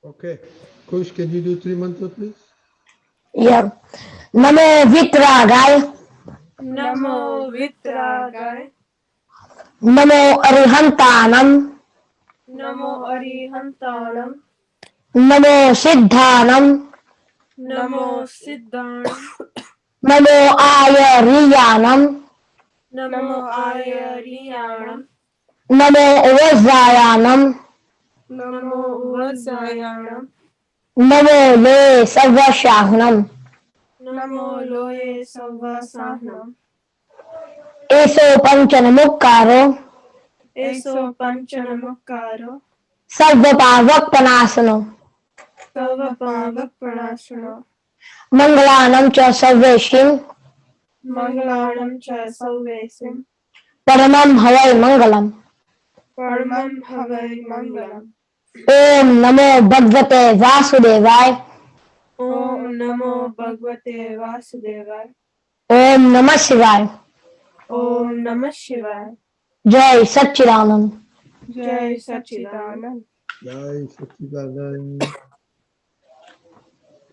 Okay. Kush, can you do 3 mantras, please? Yeah. Namo Vitragaya. Namo Vitragaya. Namo Arihantanam. Namo Arihantanam. Namo Siddhanam. Namo Siddhanam. Namo Ayariyanam. Namo Ayariyanam. Namo Vazayanam. Namo Vazayanam. Namo Le Savashahnam. Namo Loye Savasahnam. Eso Panchanamukaro. Eso Panchanamukaro. Sarvapavakpanasano. Sarvapavakpranashano. Mangalanam cha Sarveshim. Mangalanam cha Sarvesim. Paramam Havai Mangalam. Paramam Havai Mangalam. Om Namo Bhagavate Vasudevaya. Om Namo Bhagavate Vasudevaya. Om Namah Shivaya. Om Namah Shivaya. Jai Satchidanand. Jai Satchidanand. Jai Satchidanand.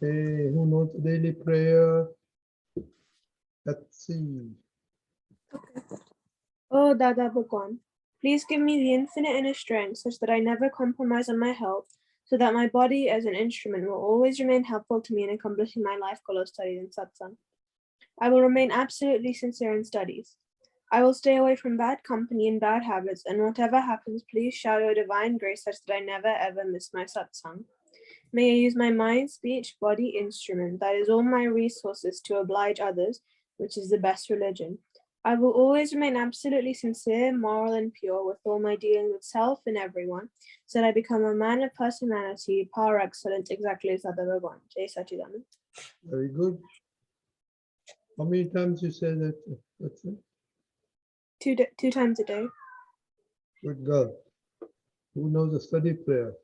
Okay, who knows the daily prayer? Let's see. Oh, Dada Bhagwan, please give me the infinite inner strength such that I never compromise on my health, so that my body as an instrument will always remain helpful to me in accomplishing my life goal of studies and satsang. I will remain absolutely sincere in studies. I will stay away from bad company and bad habits, and whatever happens, please shower your divine grace such that I never ever miss my satsang. May I use my mind, speech, body, instrument, that is all my resources, to oblige others, which is the best religion. I will always remain absolutely sincere, moral, and pure with all my dealings with self and everyone, so that I become a man of personality, power excellent, exactly as Dada Bhagwan. Jai Satchidanand. Very good. How many times you say that? That's it? Two times a day. Good girl. Who knows the study prayer?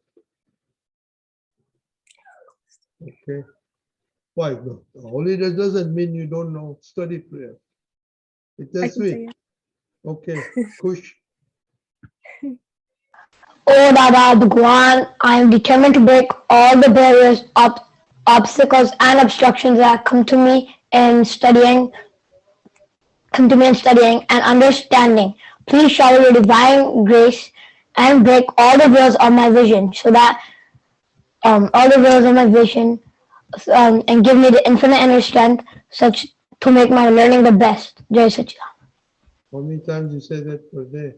Okay. Why? No. Holy day doesn't mean you don't know study prayer. It's I a can sweet. say it. Okay. Kush. O Dada Bhagwan, I am determined to break all the barriers, obstacles, and obstructions that come to me in studying and understanding. Please shower your divine grace and break all the veils of my vision, so that all the veils of my vision, and give me the infinite inner strength such to make my learning the best. Jai Satchidanand. How many times you say that per day?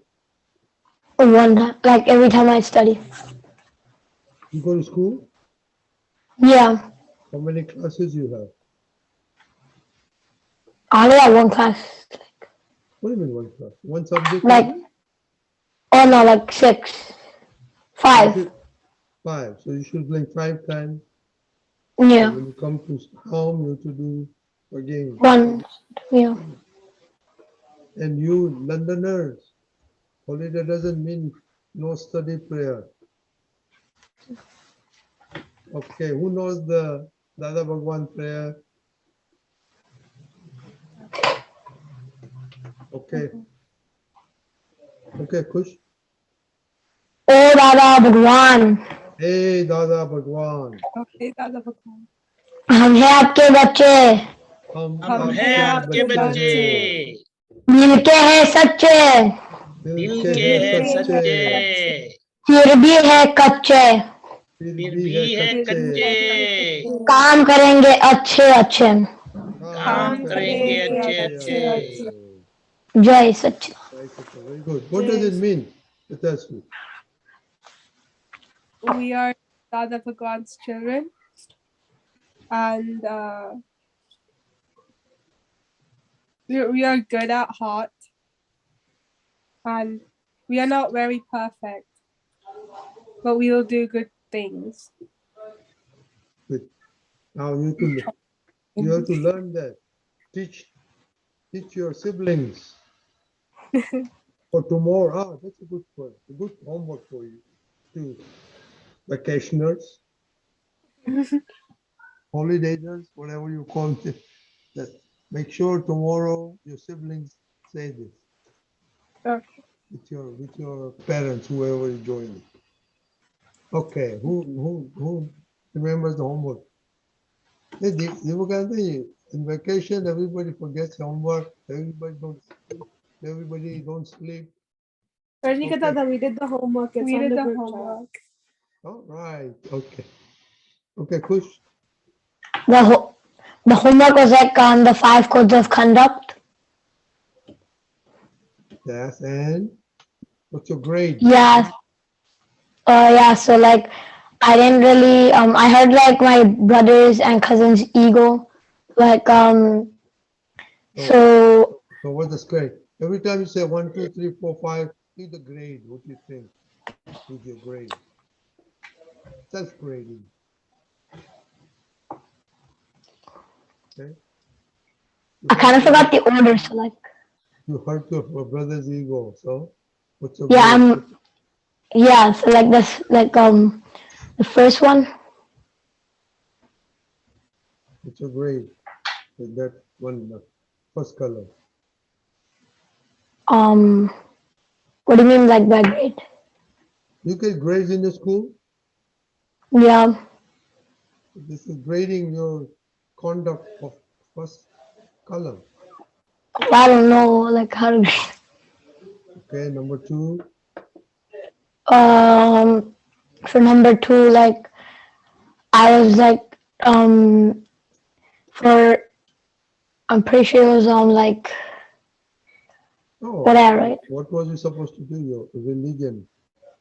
One time, like every time I study. You go to school? Yeah, How many classes you have? I only have one class. What do you mean one class? One subject? Like, only? oh no, like 6, 5. 5. So you should play 5 times. Yeah. So when you come to home, you have to do again. One. Yeah. And you Londoners, holiday doesn't mean no study prayer. Okay, who knows the Dada Bhagwan prayer? Okay. Okay, Kush. O Dada Bhagwan, Hey Dada Bhagwan. Okay, Dada Bhagwan. हम हैं आपके बच्चे, हम हैं आपके बच्चे, मिलके हैं सच्चे, दिल के हैं सच्चे, फिर भी है कच्चे, फिर भी है कच्चे, काम करेंगे अच्छे अच्छे. काम करेंगे अच्छे अच्छे. जय सच्चिदानंद. Very good. What does it mean? Let us see. We are Dada Bhagwan's children, and we are good at heart, and we are not very perfect, but we will do good things. Good. Now you have to learn that. Teach your siblings. For tomorrow, that's a good point. A good homework for you too. Vacationers, holidayers, whatever you call it. That make sure tomorrow your siblings say this. Okay. With your parents, whoever is joining. Okay, who remembers the homework? Hey, Deepakanandji, in vacation, everybody forgets homework. Everybody don't sleep. Rajnika Okay. Dada, we did the homework. It's We on did the the group chat. homework. All right. Okay. Okay, Kush. The homework was like on the 5 codes of conduct. Yes, and what's your grade? Yeah. Yeah. So like, I didn't really. I heard like my brothers and cousins' ego. Like So So what's the grade? Every time you say 1, 2, 3, 4, 5, see the grade. What do you think is your grade? Self-grading. Okay. I kind of forgot the order. So like, You hurt your brother's ego. So what's your yeah, grade? yeah. So like this, like the first one. What's your grade? With that one, first color. What do you mean like by grade? You get grades in the school. Yeah. This is grading your conduct of first color. I don't know like how to. Okay, number 2. For number 2, like I was like for I'm pretty sure it was like Oh, whatever, right? what was you supposed to do? Your religion,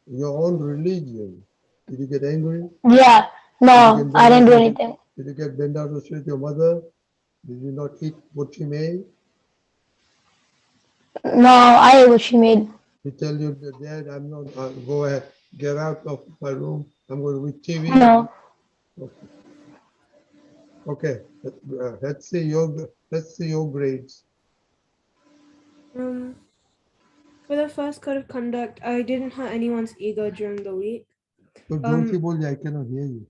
your own religion. Did you get angry? Yeah. Did you No, get I bent didn't out do of, anything. did you get bent out of street your mother? Did you not eat what she made? No, I ate what she made. You tell your dad, I'm not, go ahead, get out of my room. I'm going to watch TV. No. Okay. Okay. Let's see your grades. For the first code of conduct, I didn't hurt anyone's ego during the week. So don't you bol, I cannot hear you.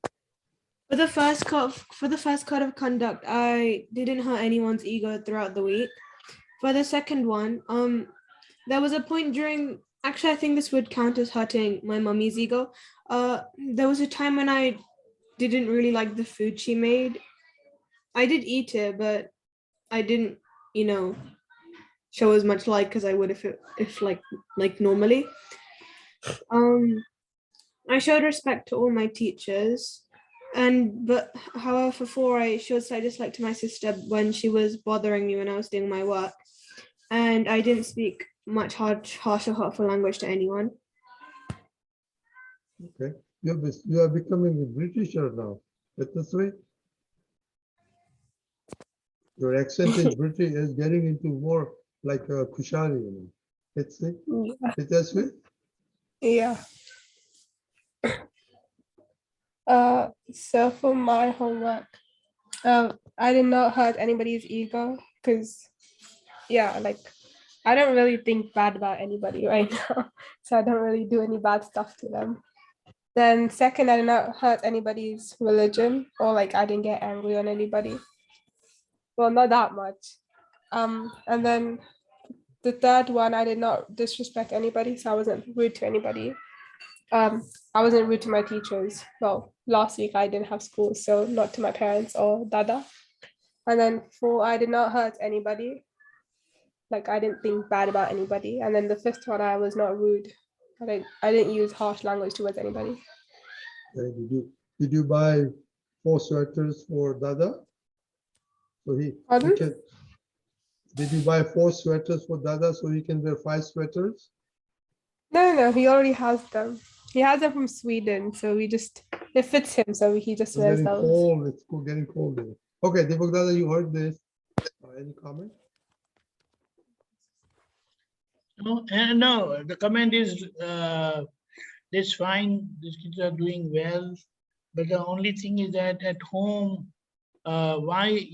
For the first code of conduct, I didn't hurt anyone's ego throughout the week. For the second one, there was a point during. Actually, I think this would count as hurting my mummy's ego. There was a time when I didn't really like the food she made. I did eat it, but I didn't, show as much like as I would if like normally. I showed respect to all my teachers, but however, before I showed slight dislike to my sister when she was bothering me when I was doing my work, and I didn't speak much harsh or hurtful language to anyone. Okay. You are becoming a Britisher now. That's the way. Your accent is British is getting into more like Kushali, Let's see. Is that sweet? Yeah. So for my homework, I did not hurt anybody's ego because, yeah, like I don't really think bad about anybody right now, so I don't really do any bad stuff to them. Then second, I did not hurt anybody's religion, or like I didn't get angry on anybody. Well, not that much. And then the third one, I did not disrespect anybody, so I wasn't rude to anybody. I wasn't rude to my teachers. Well, last week I didn't have school, so not to my parents or Dada. And then 4, I did not hurt anybody. Like I didn't think bad about anybody. And then the 5th one, I was not rude. I didn't use harsh language towards anybody. Did you buy 4 sweaters for Dada? So he Pardon? can. Did you buy 4 sweaters for Dada so he can wear 5 sweaters? No, he already has them. He has them from Sweden, so it fits him, so he just It's wears getting those. cold. It's getting cold there. Okay, Deepak Dada, you heard this. Any comment? No, the comment is this fine, these kids are doing well, but the only thing is that at home, why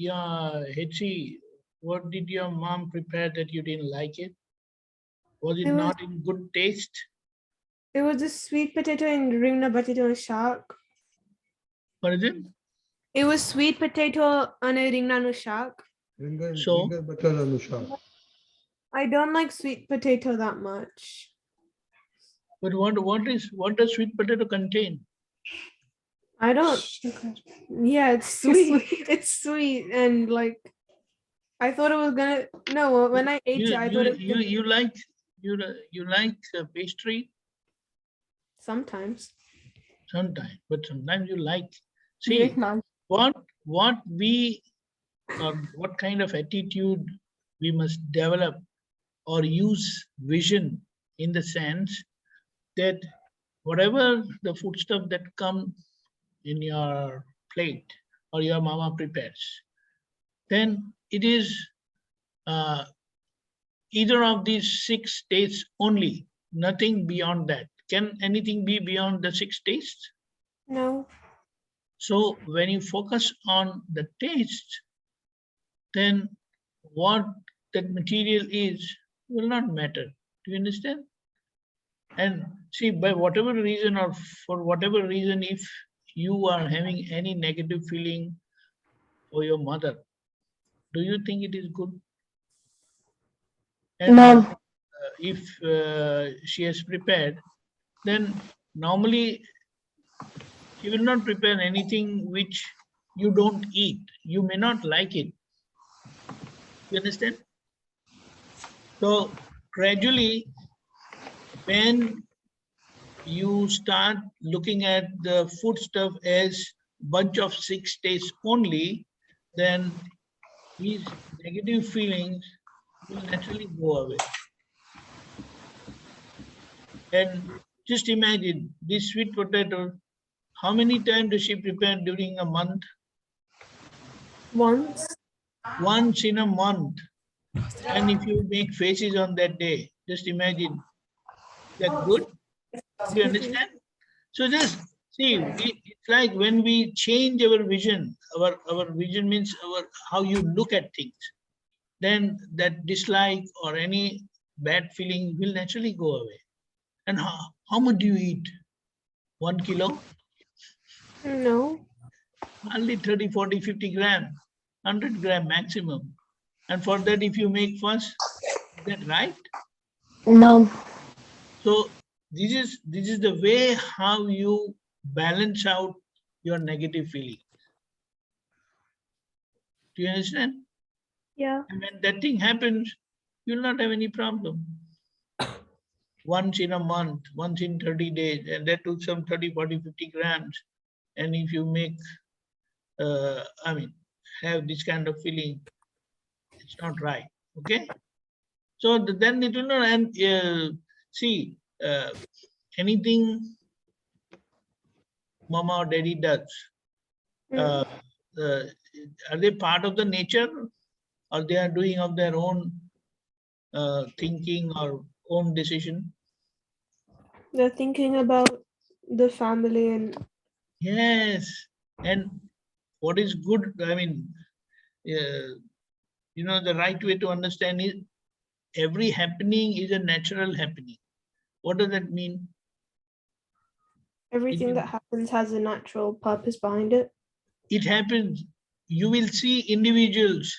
Hetri, what did your mom prepare that you didn't like it? Was it not in good taste? It was a sweet potato and ringna potato and shark. What is it? It was sweet potato and a ringna no shark. So? I don't like sweet potato that much. But what does sweet potato contain? I don't. Yeah, it's sweet. It's sweet, and like I thought it was gonna. No, when I ate it, I thought it was gonna, You like pastry sometimes. sometimes, but sometimes you like. You See, like naan? what we or what kind of attitude we must develop or use vision in the sense that whatever the foodstuff that come in your plate or your mama prepares, then it is uh, either of these 6 tastes only, nothing beyond that. Can anything be beyond the 6 tastes? No. So when you focus on the taste, then what that material is will not matter. Do you understand? And see, by whatever reason or for whatever reason, if you are having any negative feeling for your mother, do you think it is good? And No. if she has prepared, then normally she will not prepare anything which you don't eat. You may not like it. You understand? So gradually, when you start looking at the food stuff as bunch of 6 tastes only, then these negative feelings will naturally go away. And just imagine this sweet potato, how many times does she prepare during a month? Once. Once in a month. And if you make faces on that day, just imagine, that good? Do you understand? So just see, it's like when we change our vision, our vision means how you look at things, then that dislike or any bad feeling will naturally go away. And how much do you eat? 1 kilo? No. Hardly 30, 40, 50 gram, 100 gram maximum. And for that, if you make fuss, is that right? No. So this is the way how you balance out your negative feeling. Do you understand? Yeah. And when that thing happens, you'll not have any problem. Once in a month, once in 30 days, and that took some 30, 40, 50 grams. And if you make, have this kind of feeling, it's not right. Okay? So then it will not, and see, anything mama or daddy does, uh, are they part of the nature or they are doing of their own thinking or own decision? They're thinking about the family and Yes. And what is good, the right way to understand is every happening is a natural happening. What does that mean? everything that happens has a natural purpose behind it. It happens. You will see individuals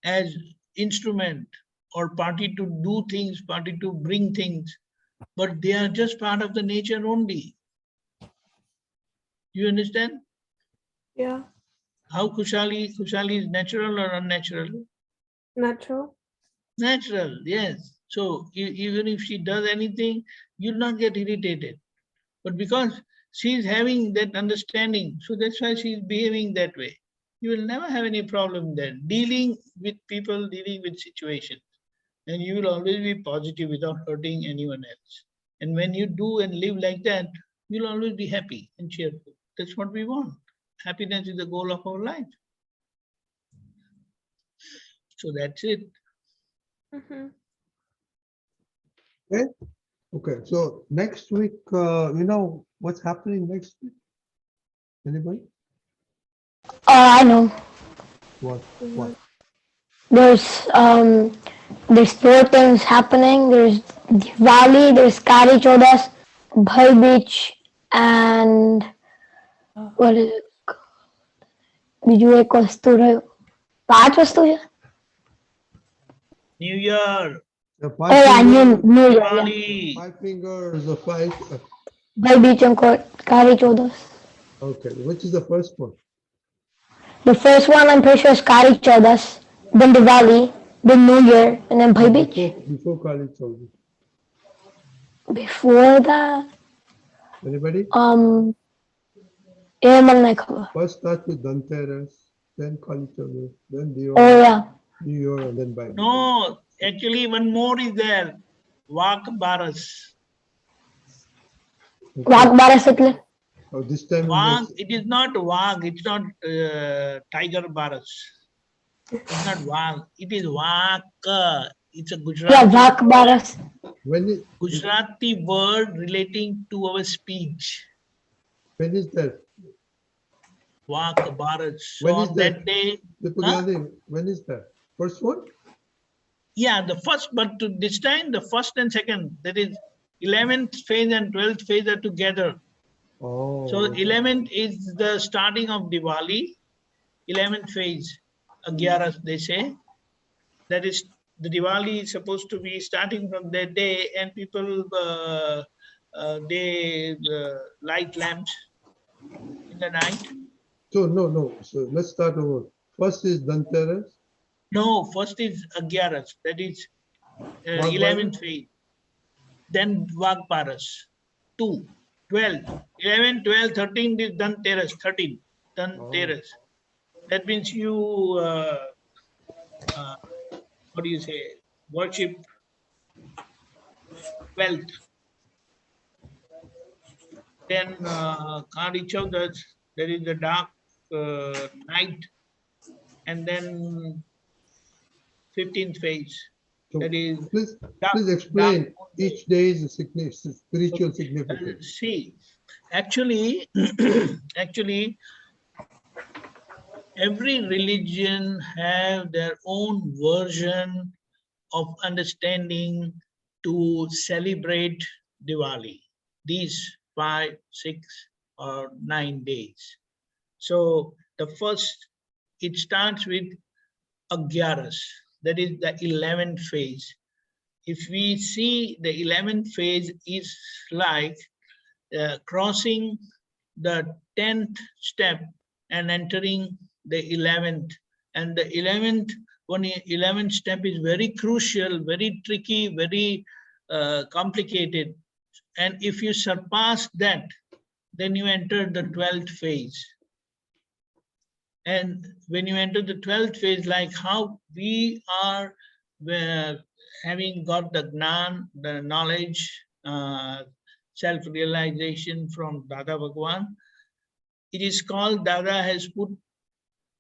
as instrument or party to do things, party to bring things, but they are just part of the nature only. You understand? Yeah. How Kushali is natural or unnatural? Natural. Natural, yes. So even if she does anything, you'll not get irritated. But because she's having that understanding, so that's why she's behaving that way. You will never have any problem there. Dealing with people, dealing with situations. And you will always be positive without hurting anyone else. And when you do and live like that, you'll always be happy and cheerful. That's what we want. Happiness is the goal of our life. So that's it. Mm-hmm. Okay. Okay. So next week, what's happening next week? Anybody? I know. What? What? There's 4 things happening. There's Diwali, there's Kari Chodas, Bhai Beach, and what is it? બીજું એક વસ્તુ રહ્યું. 5 વસ્તુ છે? New Year. The Oh yeah, fingers, New Year. Yeah. Diwali. 5 fingers, the 5 Bhai Beach and Kari Chaudas. Okay, which is the first one? The first one I'm pretty sure is Kari Chaudas, then Diwali, then New Year, and then Bhai No, Beach. before Kali Chaudhary. Before that, Anybody? ये मन नहीं खबर. First start with Dhanteras, then Kali Chaudhary, then Oh Diwali, yeah, New Year, and then Bhai. No, actually one more is there. Vak Baras. Wag Baras એટલે. Oh, this time Vag, it is not Vag, it's not Tiger Baras. It's not Vag, it is Vak. It's a Yeah, Gujarati, Wag Baras. Gujarati word relating to our speech. when is that? Vak Baras. So When is on that? that day, Deepakanandji, when is that? First one? yeah, the first, but to this time, the first and second, that is 11th phase and 12th phase are together. Oh. So 11th is the starting of Diwali, 11th phase, Agyaras they say. That is, the Diwali is supposed to be starting from that day, and people, they light lamps in the night. So no. So let's start over. First is Dhanteras. No, first is Agyaras, that is Vak 11th phase. Then Vagparas, 2, 12, 11, 12, 13 is Dhanteras, 13, Dhanteras. That means you, what do you say, worship wealth. Then Kali Chaudas, there is the dark night, and then 15th phase. So That is please explain each day's spiritual significance. See, actually, actually, every religion have their own version of understanding to celebrate Diwali, these 5, 6, or 9 days. So the first, it starts with Agyaras, that is the 11th phase. If we see the 11th phase is like crossing the 10th step and entering the 11th. And the 11th step is very crucial, very tricky, very complicated. And if you surpass that, then you enter the 12th phase. And when you enter the 12th phase, like how we are having got the Gnan, the knowledge, self-realization from Dada Bhagwan, it is called Dada has put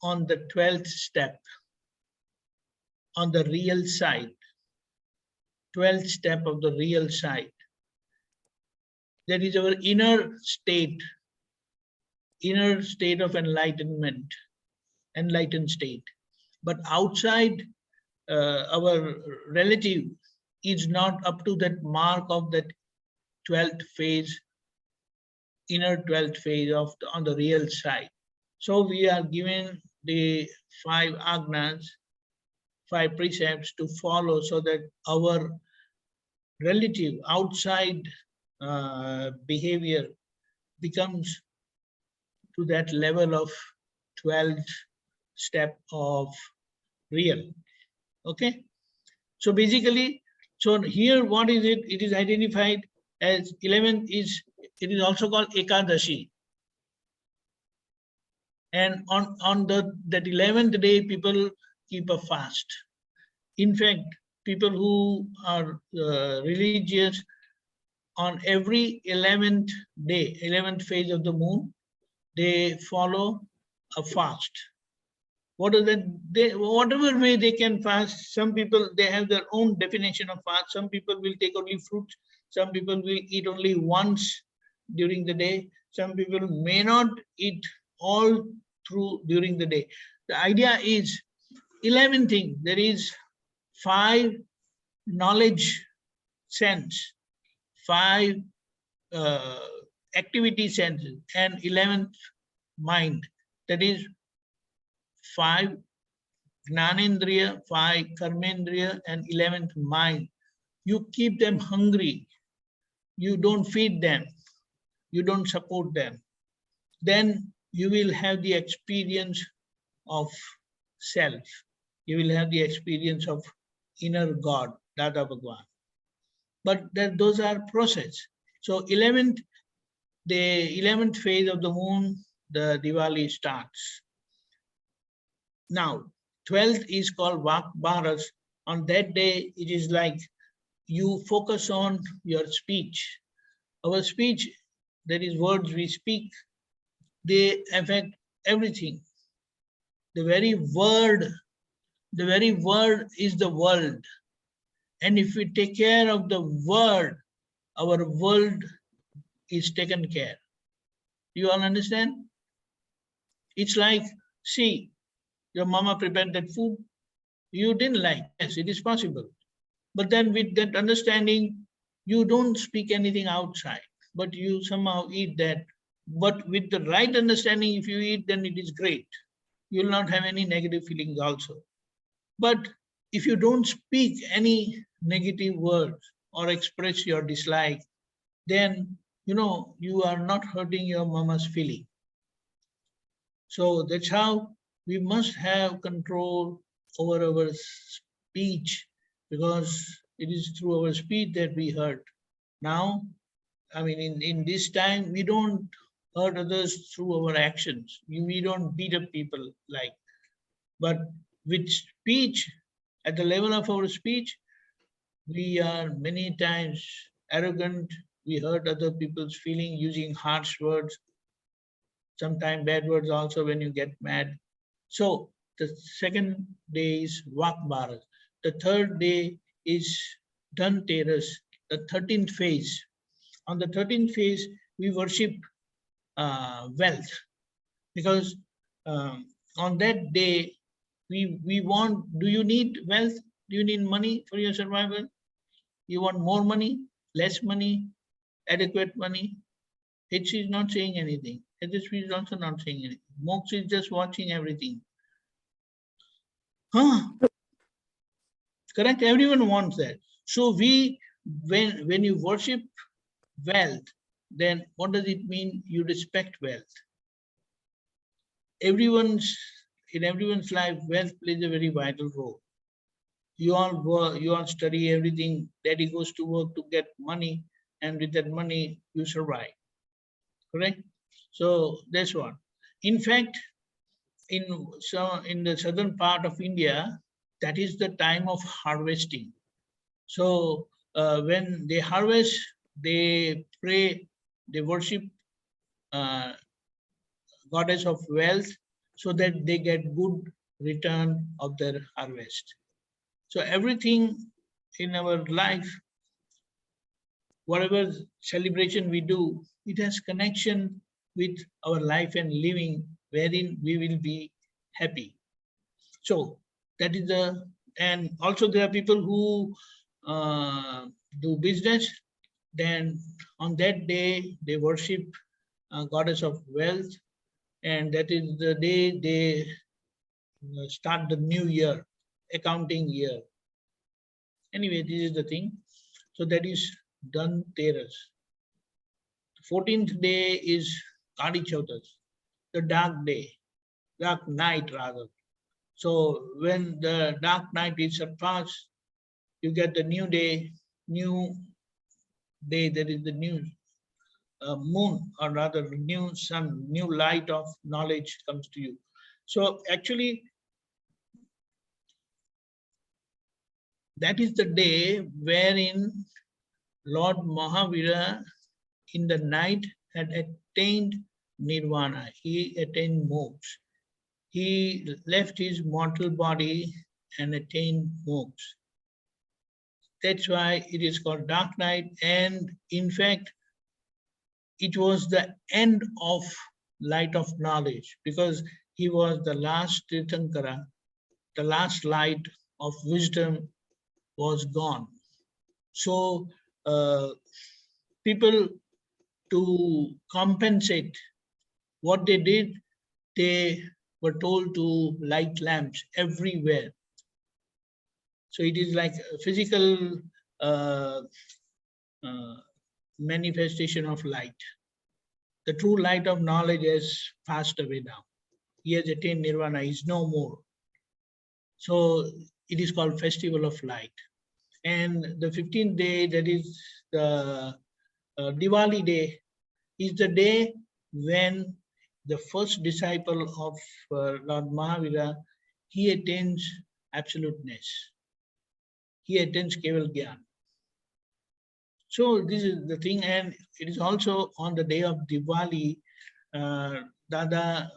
on the 12th step, on the real side, 12th step of the real side. That is our inner state of enlightenment, enlightened state. But outside, our relative is not up to that mark of that 12th phase, inner 12th phase of on the real side. So we are given the 5 agnas, 5 precepts to follow so that our relative outside behavior becomes to that level of 12th step of real. Okay. So basically, so here what is it? It is identified as 11th is, it is also called Ekadashi. And on that 11th day, people keep a fast. In fact, people who are religious, on every 11th day, 11th phase of the moon, they follow a fast. What is that? Whatever way they can fast. Some people, they have their own definition of fast. Some people will take only fruits. Some people will eat only once during the day. Some people may not eat all through during the day. The idea is 11 things. There is 5 knowledge sense, 5 activity senses, and 11th mind. That is 5 Gnanendriya, 5 Karmendriya, and 11th mind. You keep them hungry. You don't feed them. you don't support them, then you will have the experience of self. You will have the experience of inner God, Dada Bhagwan. But those are process. So 11th phase of the moon, the Diwali starts. Now, 12th is called Vak Bharas. On that day, it is like you focus on your speech. Our speech, that is words we speak, they affect everything. The very word is the world. And if we take care of the word, our world is taken care. You all understand? It's like, see, your mama prepared that food, you didn't like. Yes, it is possible. But then with that understanding, you don't speak anything outside, but you somehow eat that. But with the right understanding, if you eat, then it is great. You will not have any negative feelings also. But if you don't speak any negative words or express your dislike, then you are not hurting your mama's feeling. So that's how we must have control over our speech, because it is through our speech that we hurt. Now, I mean, in this time, we don't hurt others through our actions. We don't beat up people like, but with speech, at the level of our speech, we are many times arrogant. We hurt other people's feeling using harsh words, sometimes bad words also when you get mad. So the second day is Vak Bharat. The third day is Dhanteras, the 13th phase. On the 13th phase, we worship wealth, because on that day, we want, do you need wealth? Do you need money for your survival? You want more money, less money, adequate money? HC is not saying anything. HSP is also not saying anything. Mox is just watching everything. Huh? Correct? Everyone wants that. So when you worship wealth, then what does it mean? You respect wealth. In everyone's life, wealth plays a very vital role. You all study everything. Daddy goes to work to get money, and with that money, you survive. Correct? So that's one. In fact, in the southern part of India, that is the time of harvesting. So when they harvest, they pray, they worship goddess of wealth, so that they get good return of their harvest. So everything in our life, whatever celebration we do, it has connection with our life and living, wherein we will be happy. So that is and also there are people who do business. Then on that day, they worship goddess of wealth, and that is the day they start the new year, accounting year. Anyway, this is the thing. So that is Dhanteras. 14th day is Kali Chauthas, the dark day, dark night rather. So when the dark night is surpassed, you get the new day, that is the new moon, or rather new sun, new light of knowledge comes to you. So actually, that is the day wherein Lord Mahavira in the night had attained nirvana. He attained moksha. He left his mortal body and attained moksha. That's why it is called dark night. And in fact, it was the end of light of knowledge, because he was the last Tirthankara, the last light of wisdom was gone. So people, to compensate what they did, they were told to light lamps everywhere. So it is like a physical manifestation of light. The true light of knowledge has passed away now. He has attained nirvana, he is no more. So it is called Festival of Light. And the 15th day, that is the Diwali day, is the day when the first disciple of Lord Mahavira, he attains absoluteness. He attains Keval Gyan. So this is the thing, and it is also on the day of Diwali, Dada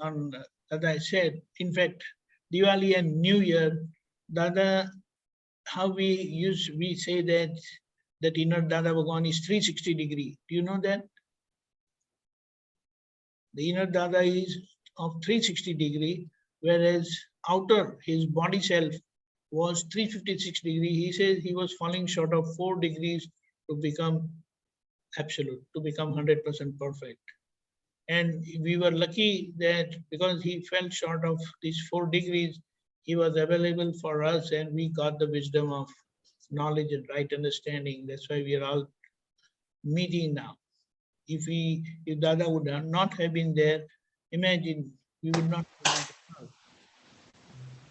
said, in fact, Diwali and New Year, Dada, how we say that inner Dada Bhagwan is 360 degree. Do you know that? The inner Dada is of 360 degree, whereas outer, his body self, was 356 degree. He says he was falling short of 4 degrees to become absolute, to become 100% perfect. And we were lucky that because he fell short of these 4 degrees, he was available for us and we got the wisdom of knowledge and right understanding. That's why we are all meeting now. If Dada would not have been there, imagine we would not have met.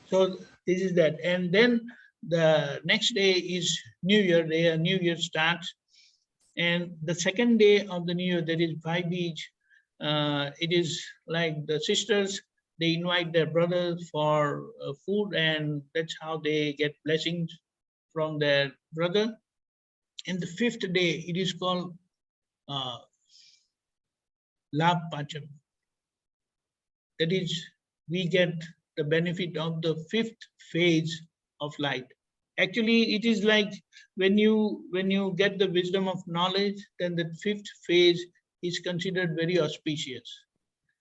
So this is that. And then the next day is New Year day, New Year starts. And the second day of the New Year, that is Bhai Beej, it is like the sisters, they invite their brothers for food, and that's how they get blessings from their brother. And the 5th day, it is called Labh Pacham. That is, we get the benefit of the 5th phase of light. Actually, it is like when you get the wisdom of knowledge, then the 5th phase is considered very auspicious.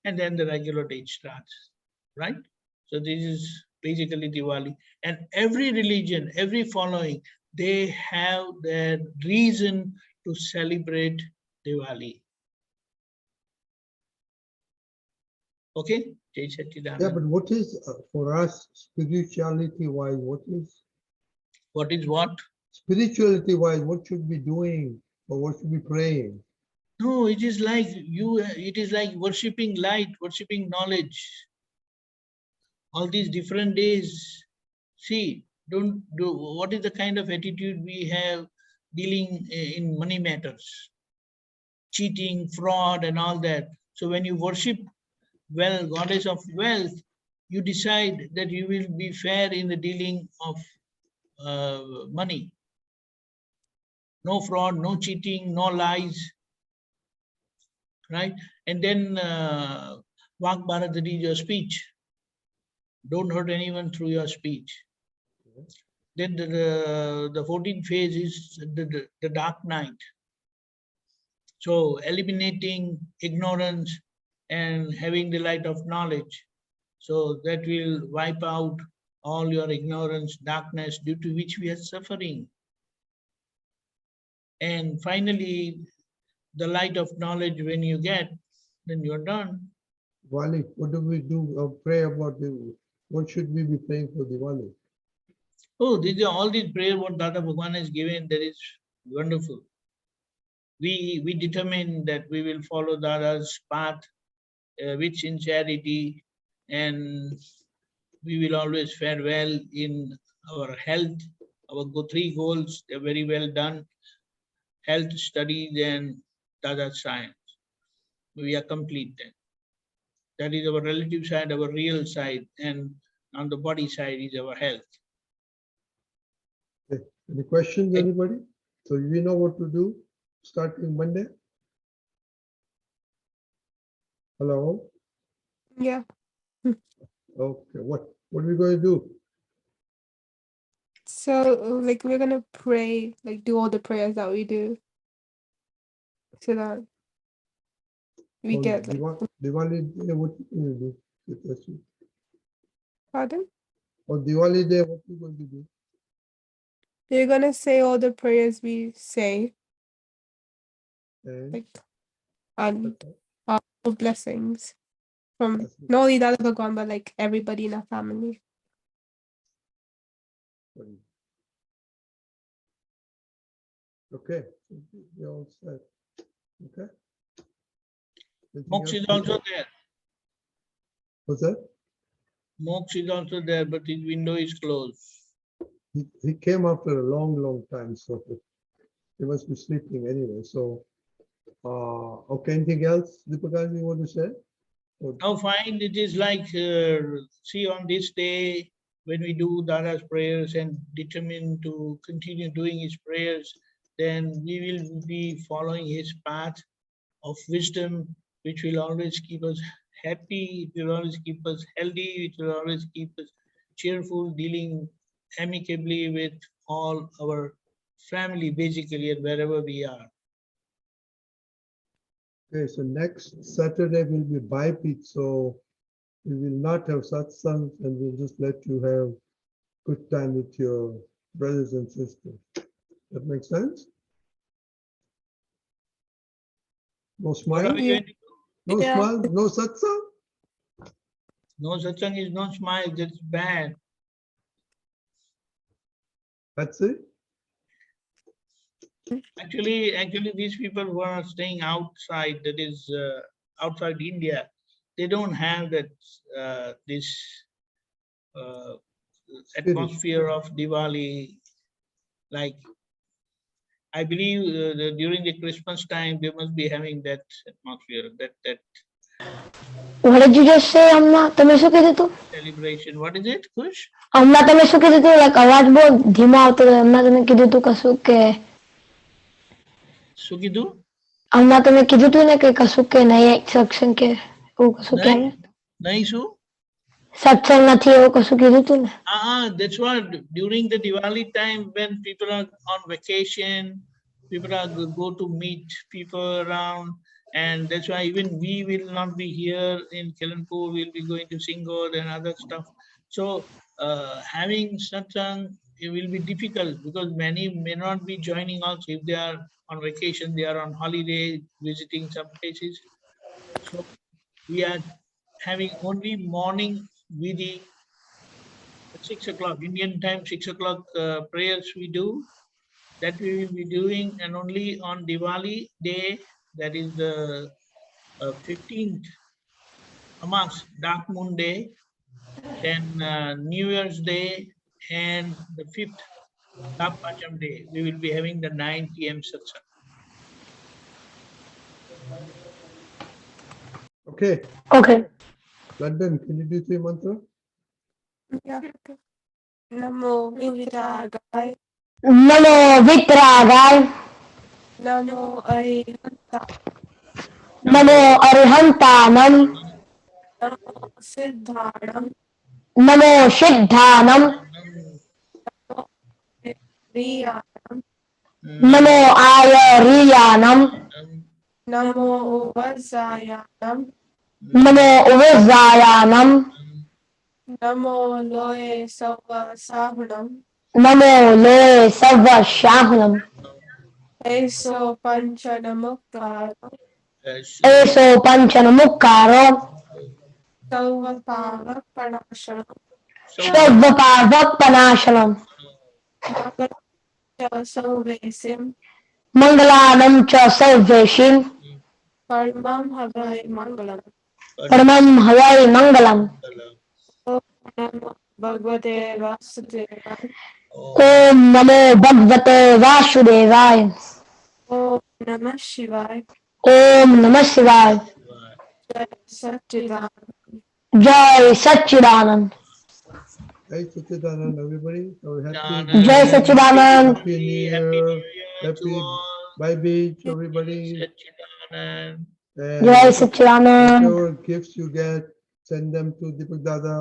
And then the regular day starts, right? So this is basically Diwali. And every religion, every following, they have their reason to celebrate Diwali. Okay? Yeah, but what is, for us, spirituality-wise, what is? What is what? Spirituality-wise, what should we be doing or what should we be praying? No, it is like it is like worshipping light, worshipping knowledge. All these different days. See, what is the kind of attitude we have dealing in money matters? Cheating, fraud, and all that. So when you worship goddess of wealth, you decide that you will be fair in the dealing of money. No fraud, no cheating, no lies, right? And then Vak Bharat is your speech. Don't hurt anyone through your speech. Then the 14th phase is the dark night. So eliminating ignorance and having the light of knowledge. So that will wipe out all your ignorance, darkness, due to which we are suffering. And finally, the light of knowledge when you get, then you're done. Diwali, what do we do? Pray about what should we be praying for Diwali? Oh, these are all these prayers what Dada Bhagwan has given, that is wonderful. We determine that we will follow Dada's path with sincerity, and we will always fare well in our health. Our 3 goals, they're very well done. Health, studies, and Dada science. We are complete then. That is our relative side, our real side, and on the body side is our health. Okay. Any questions, anybody? So we know what to do starting Monday? Hello? Yeah. Okay, what are we going to do? So like we're gonna pray, like do all the prayers that we do, so that we On get like Diwali day, what are you going to do? Good question. pardon? On Diwali day, what are you going to do? You're gonna say all the prayers we say, And like and that's all. all blessings from That's it. not only Dada Bhagwan but like everybody in our family. Okay, we all set. Okay. Anything Moksha else? is also there. What's that? Moksha is also there, but his window is closed. He came after a long time, so he must be sleeping anyway. So, okay, anything else, Deepakanandji, you want to say? Now fine, it is like, see, on this day, when we do Dada's prayers and determine to continue doing his prayers, then we will be following his path of wisdom, which will always keep us happy, it will always keep us healthy, it will always keep us cheerful, dealing amicably with all our family, basically, and wherever we are. Okay, so next Saturday will be Biped, so we will not have satsang and we'll just let you have good time with your brothers and sisters. That makes sense? No What smile? are we going to do? No Yeah. smile? No satsang? No satsang is no smile, that's bad. That's it? Actually, these people who are staying outside, that is outside India, they don't have that this atmosphere of Diwali. Like, I believe during the Christmas time, they must be having that atmosphere, that What did you just say, Amma? તમે શું કીધું તું? celebration. What is it, Kush? હમણાં તમે શું કીધું તું? Like અવાજ બહુ ધીમો આવતો હતો. હમણાં તમે કીધું તું કશું કે Sukidu? હમણાં તમે કીધું તું ને કે કશું કે નહીં સત્સંગ કે એવું કશું કે Nahi su? સત્સંગ નથી એવું કશું કીધું તું ને. That's what, during the Diwali time, when people are on vacation, people are go to meet people around, and that's why even we will not be here in Kelanpur, we'll be going to Singod and other stuff. So having satsang, it will be difficult because many may not be joining also if they are on vacation, they are on holiday, visiting some places. So we are having only morning vidhi at 6 o'clock, Indian time, 6 o'clock prayers we do. That we will be doing, and only on Diwali day, that is the 15th Amas, Dark Moon Day, then New Year's Day, and the 5th Lap Pacham Day, we will be having the 9 p.m. satsang. Okay, Okay. London, can you do three mantra? Yeah. Namo Vidagaya. Namo વિતરાગાય Namo Arihanta. Namo અરિહંતાનમ Namo Siddhanam. Namo સિદ્ધાનમ Riyanam. Namo આયરિયાનમ Namo Vazayanam. Namo ઉવજાયાનમ Namo Loe Savasahanam. નમો લોય સર્વ શાહનમ Eso Panchanamukkara. એસો પંચનમુક્કારો Sarvapavapanashanam. સર્વપાવપનાશનમ Mangalam Sarvesim. મંગલાનમ ચ સર્વેશિમ Paramam Havai Mangalam. પરમં હવૈ Mangalam Om Namo Bhagavate Vasudevaya. ઓમ નમો ભગવતે વાસુદેવાય Om Namah Shivaya. ઓમ નમઃ શિવાય Jai Satchidanand. જય સચ્ચિદાનંદ Hey, Satchidanand, everybody. So happy, જય સચ્ચિદાનંદ happy New Year, happy Bye Beach, everybody. Satchidanand. And જય સચ્ચિદાનંદ whatever gifts you get, send them to Deepak Dada.